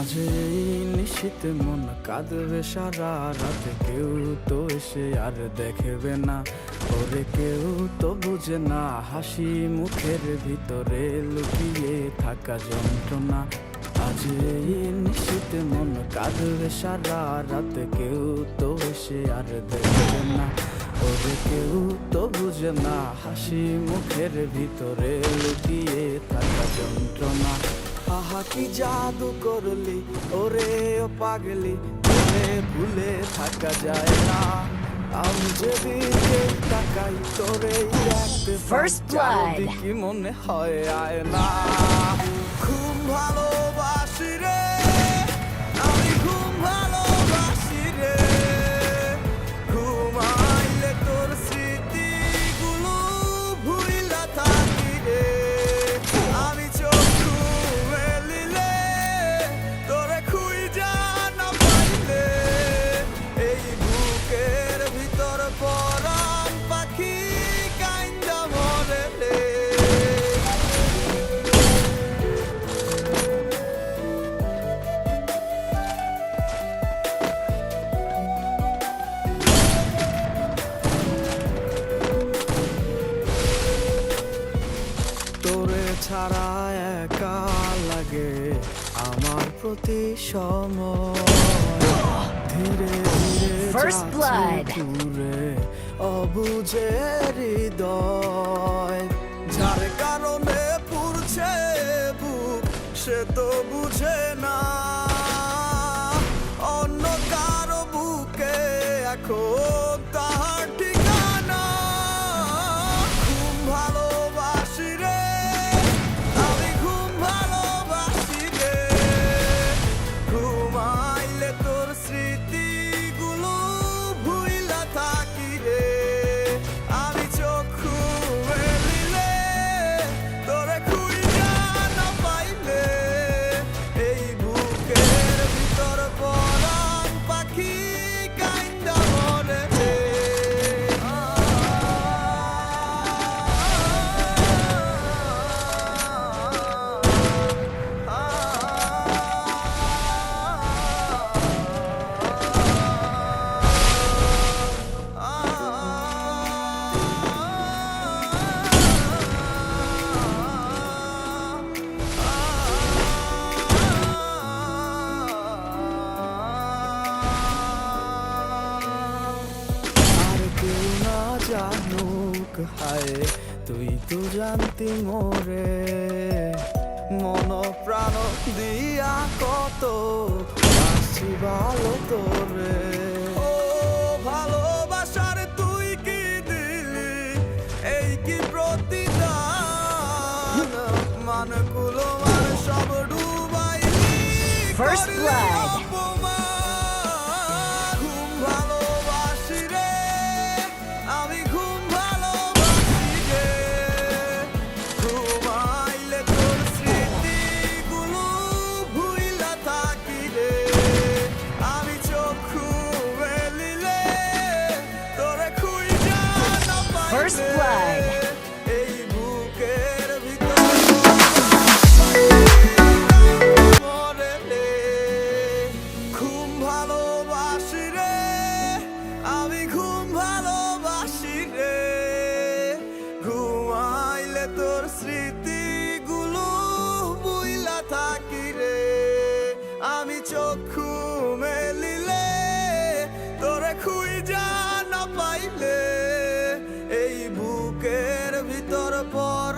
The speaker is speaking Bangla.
মাঝে নিশীথে মন কাঁদবে সারা রাত, কেউ তো এসে আর দেখবে না, ওরে কেউ তো বুঝে না হাসি মুখের ভিতরে লুকিয়ে থাকা যন্ত্রণা। আজ এই নিশীথে মন কাঁদবে সারা রাত, কেউ তো এসে আর দেখবে না, ওরে কেউ তো বুঝে না হাসি মুখের ভিতরে লুকিয়ে থাকা যন্ত্রণা। আহা কি জাদু করলি ওরে ও পাগলি, তোরে ভুলে থাকা যায় না। আমি যেদিকে তাকাই তোরে দেখতে পাই, কি মনে হয় আয় না। খুব ভালোবাসি রে আমি, খুব ভালোবাসি রে, ঘুমাইলে তোর স্মৃতিগুলো ভুইলা থাকি রে। আমি চোখ মেলিলে তোরে খুঁজা না পাইলে, এই বুকের ভিতর পরাণ পাখি কাইন্দা মরে রে। তোরে ছাড়া একা লাগে আমার প্রতি সময়, ধীরে ধীরে যাচ্ছে দূরে অবুঝে হৃদয়। যার কারণে পুড়ছে বুক সে তো বুঝে না, অন্য কারো বুকে এখন তাহার ঠিকানা। খুব ভালোবাসি রে আমি, খুব ভালোবাসি রে, ঘুমাইলে তোর স্মৃতিগুলো ভুইলা থাকি রে। আমি চক্ষু মেলিলে তোরে খুঁজা না পাইলে, এই বুকের ভিতর পরাণ পাখি কাইন্দা মরে রে। আর কেউ না জানুক হায়, তুই তো জানতি মোরে, মন প্রাণ দিয়া কত বাসি ভালো তোরে। ও ভালোবাসার তুই কি দিলি, এই কি প্রতিদান, মানগুলো মান সব ডুবাইলি করলি অপমান। খুব ভালোবাসি রে আমি, খুব ভালোবাসি রে, ঘুমাইলে তোর স্মৃতিগুলো ভুইলা থাকি রে। আমি চক্ষু মেলিলে তোরে খুঁজা না পাইলে, এই বুকের ভিতর মরে রে। খুব ভালোবাসি রে আমি, খুব ভালোবাসি রে, ঘুমাইলে তোর স্মৃতিগুলো ভুইলা থাকি রে। আমি চক্ষু মেলিলে তোরে খুঁজা না পাইলে, এই বুকের ভিতর পর